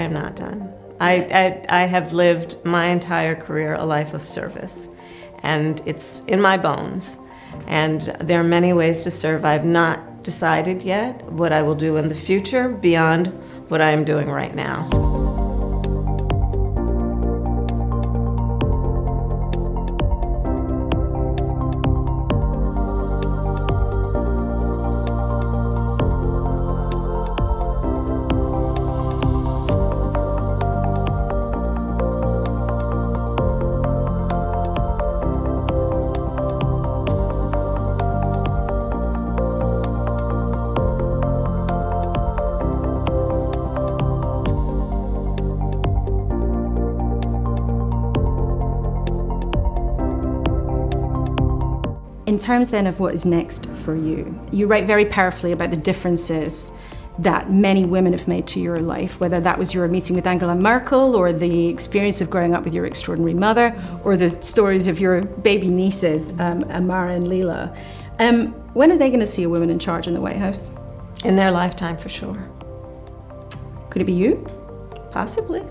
I'm not done. I have lived my entire career a life of service, and it's in my bones. And there are many ways to serve. I've not decided yet what I will do in the future beyond what I am doing right now. In terms then of what is next for you, you write very powerfully about the differences that many women have made to your life, whether that was your meeting with Angela Merkel or the experience of growing up with your extraordinary mother or the stories of your baby nieces, Amara and Leela. When are they going to see a woman in charge in the White House? In their lifetime, for sure. Could it be you? Possibly.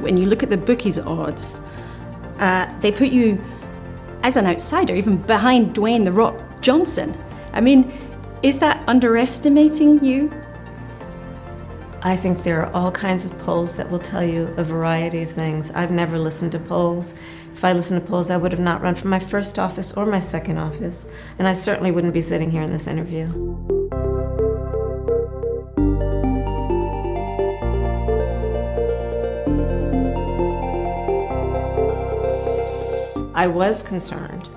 When you look at the bookies' odds, they put you as an outsider, even behind Dwayne "The Rock" Johnson. I mean, is that underestimating you? I think there are all kinds of polls that will tell you a variety of things. I've never listened to polls. If I listened to polls, I would have not run for my first office or my second office, and I certainly wouldn't be sitting here in this interview. I was concerned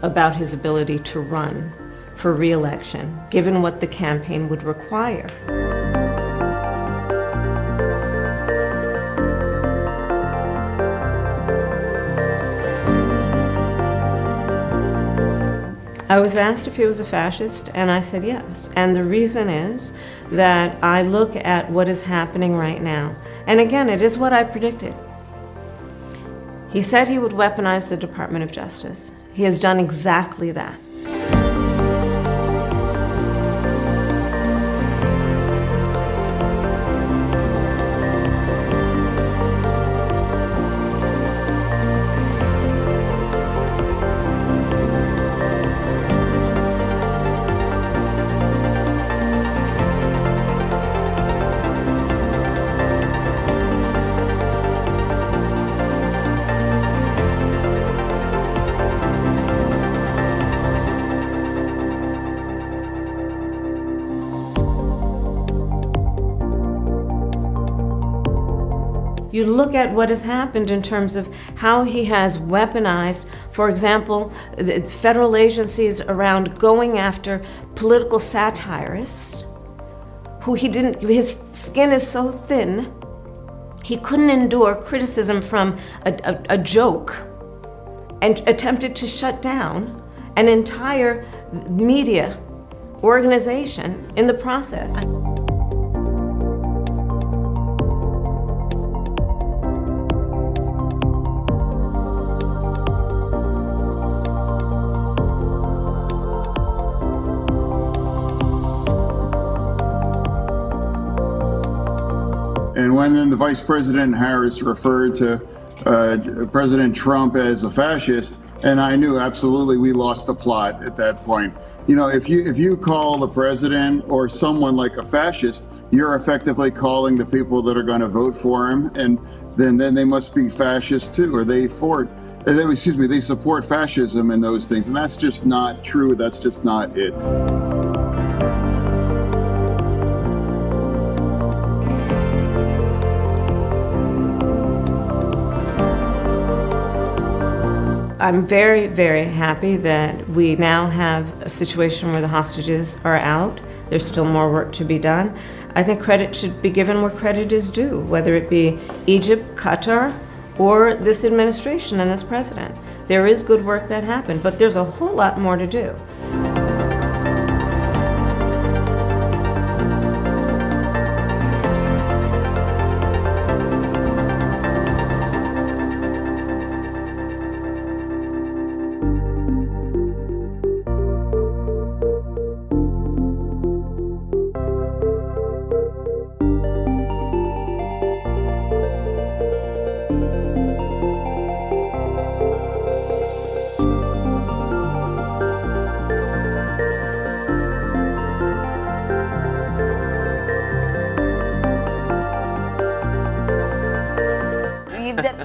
about his ability to run for re-election, given what the campaign would require. I was asked if he was a fascist, and I said yes. And the reason is that I look at what is happening right now. And again, it is what I predicted. He said he would weaponize the Department of Justice. He has done exactly that. You look at what has happened in terms of how he has weaponized, for example, the federal agencies around going after political satirists who his skin is so thin, he couldn't endure criticism from a joke and attempted to shut down an entire media organization in the process. And when then the Vice President Harris referred to President Trump as a fascist, and I knew absolutely we lost the plot at that point. You know, if you call the president or someone like a fascist, you're effectively calling the people that are going to vote for him, and then they must be fascist too, or they support fascism and those things, and that's just not true. That's just not it. I'm very, very happy that we now have a situation where the hostages are out, There's still more work to be done. I think credit should be given where credit is due, whether it be Egypt, Qatar, or this administration and this president. There is good work that happened, but there's a whole lot more to do.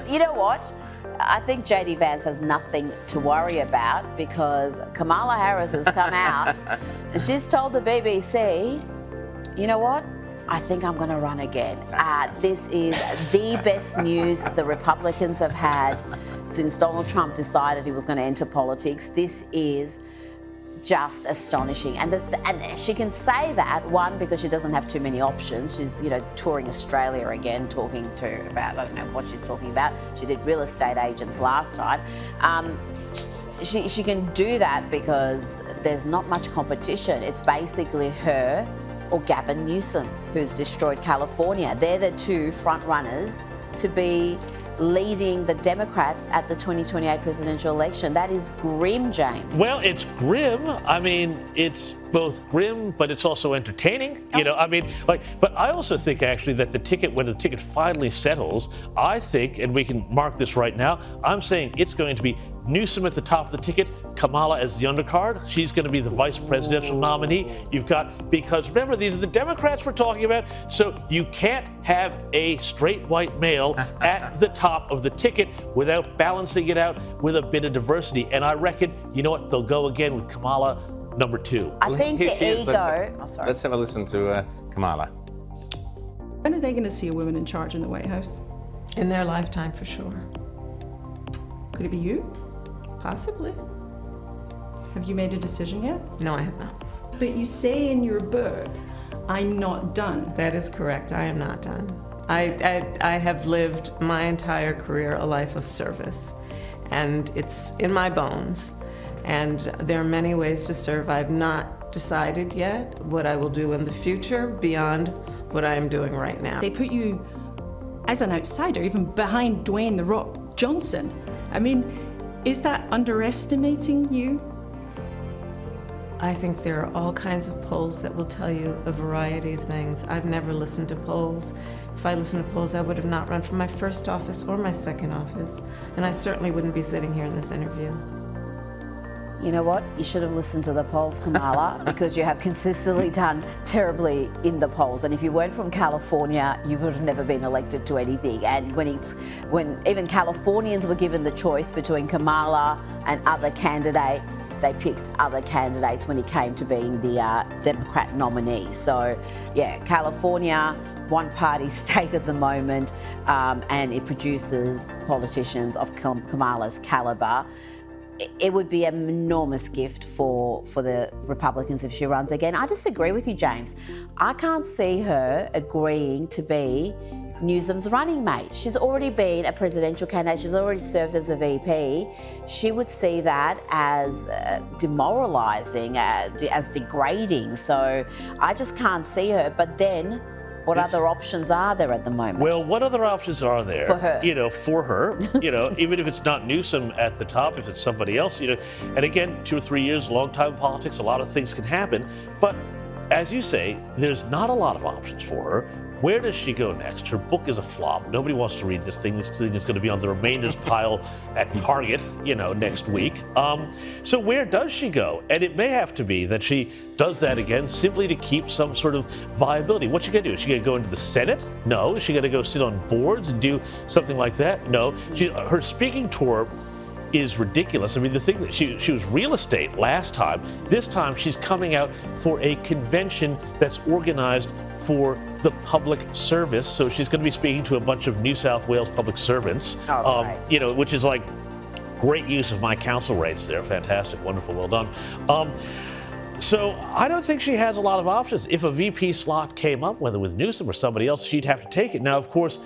You know what? I think JD Vance has nothing to worry about because Kamala Harris has come out and she's told the BBC, you know what? I think I'm going to run again. This is the best news the Republicans have had since Donald Trump decided he was going to enter politics. This is just astonishing, and she can say that, one, because she doesn't have too many options. She's touring Australia again, talking about I don't know what she's talking about. She did real estate agents last time. She can do that because there's not much competition. It's basically her or Gavin Newsom who's destroyed California. They're the two front runners to be leading the Democrats at the 2028 presidential election. That is grim, James. Well, it's grim. I mean, it's both grim, but it's also entertaining. But I also think actually that when the ticket finally settles, I think, and we can mark this right now, I'm saying it's going to be Newsom at the top of the ticket, Kamala as the undercard. She's going to be the vice presidential nominee. Because remember, these are the Democrats we're talking about, so you can't have a straight white male at the top of the ticket without balancing it out with a bit of diversity. And I reckon, you know what, they'll go again with Kamala number 2. I think the ego... Let's have a listen to Kamala. When are they going to see a woman in charge in the White House? In their lifetime, for sure. Could it be you? Possibly. Have you made a decision yet? No, I have not. But you say in your book, I'm not done. That is correct. I am not done. I have lived my entire career a life of service, and it's in my bones. And there are many ways to serve. I've not decided yet what I will do in the future beyond what I am doing right now. They put you as an outsider, even behind Dwayne "The Rock" Johnson. I mean, is that underestimating you? I think there are all kinds of polls that will tell you a variety of things. I've never listened to polls. If I listened to polls, I would have not run for my first office or my second office, and I certainly wouldn't be sitting here in this interview. You know what? You should have listened to the polls, Kamala, because you have consistently done terribly in the polls. And if you weren't from California, you would have never been elected to anything. And when even Californians were given the choice between Kamala and other candidates, they picked other candidates when it came to being the Democrat nominee. So, yeah, California, one-party state at the moment, and it produces politicians of Kamala's caliber. It would be an enormous gift for the Republicans if she runs again. I disagree with you, James. I can't see her agreeing to be Newsom's running mate. She's already been a presidential candidate. She's already served as a VP. She would see that as demoralising, as degrading. So I just can't see her. But then, what other options are there at the moment? Well, what other options are there? For her. For her, even if it's not Newsom at the top, if it's somebody else, and again, 2 or 3 years, long time in politics, a lot of things can happen. But as you say, there's not a lot of options for her. Where does she go next? Her book is a flop. Nobody wants to read this thing. This thing is going to be on the remainders pile at Target, next week. So where does she go? And it may have to be that she does that again simply to keep some sort of viability. What's she going to do? Is she going to go into the Senate? No. Is she going to go sit on boards and do something like that? No. Her speaking tour is ridiculous. I mean, the thing that she was real estate last time. This time she's coming out for a convention that's organized for the public service. So she's going to be speaking to a bunch of New South Wales public servants, which is like great use of my council rates there. Fantastic, wonderful, well done. So I don't think she has a lot of options. If a VP slot came up, whether with Newsom or somebody else, she'd have to take it. Now, of course,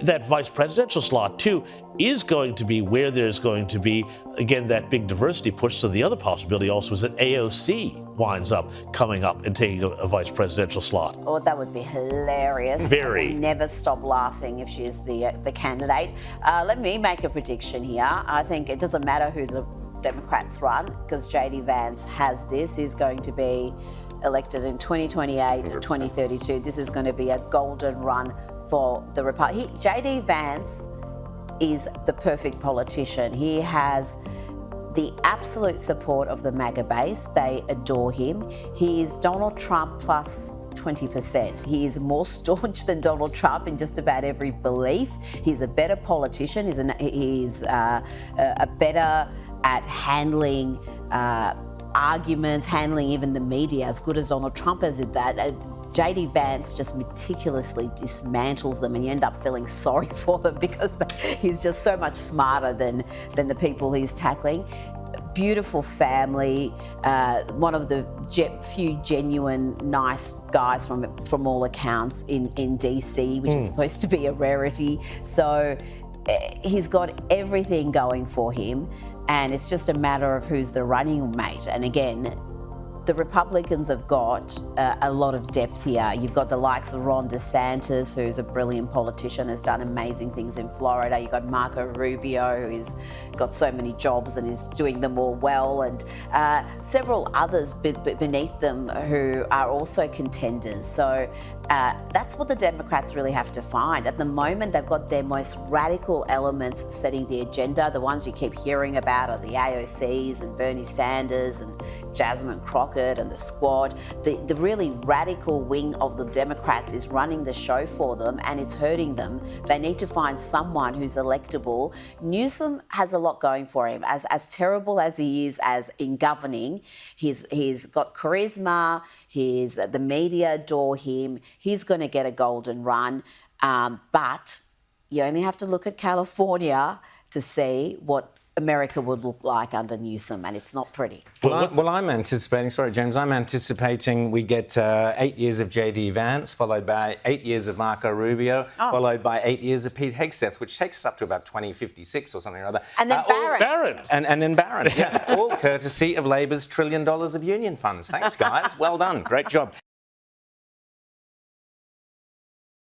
that vice presidential slot, too, is going to be where there's going to be, again, that big diversity push. So the other possibility also is that AOC winds up coming up and taking a vice presidential slot. Oh, that would be hilarious. Very. I will never stop laughing if she's the candidate. Let me make a prediction here. I think it doesn't matter who the Democrats run, because JD Vance has this. He's going to be elected in 2028 and 2032. This is going to be a golden run for the Republic. JD Vance is the perfect politician. He has the absolute support of the MAGA base. They adore him. He is Donald Trump plus 20%. He is more staunch than Donald Trump in just about every belief. He's a better politician. He's a better at handling arguments, handling even the media, as good as Donald Trump is at that. JD Vance just meticulously dismantles them, and you end up feeling sorry for them because he's just so much smarter than the people he's tackling. Beautiful family, one of the few genuine nice guys from all accounts in DC, which is supposed to be a rarity. So he's got everything going for him, and it's just a matter of who's the running mate. And again, the Republicans have got a lot of depth here. You've got the likes of Ron DeSantis, who's a brilliant politician, has done amazing things in Florida. You've got Marco Rubio, who's got so many jobs and is doing them all well, and several others beneath them who are also contenders. So that's what the Democrats really have to find. At the moment, they've got their most radical elements setting the agenda. The ones you keep hearing about are the AOCs and Bernie Sanders and Jasmine Crockett and the Squad. The really radical wing of the Democrats is running the show for them, and it's hurting them. They need to find someone who's electable. Newsom has a lot going for him. As terrible as he is as in governing, he's got charisma. The media adore him. He's going to get a golden run, but you only have to look at California to see what America would look like under Newsom, and it's not pretty. Well, I'm anticipating, sorry, James, I'm anticipating we get 8 years of JD Vance, followed by 8 years of Marco Rubio, followed by 8 years of Pete Hegseth, which takes us up to about 2056 or something or other. And then Barron. And then Barron, yeah. All courtesy of Labor's $1 trillion of union funds. Thanks, guys. Well done. Great job.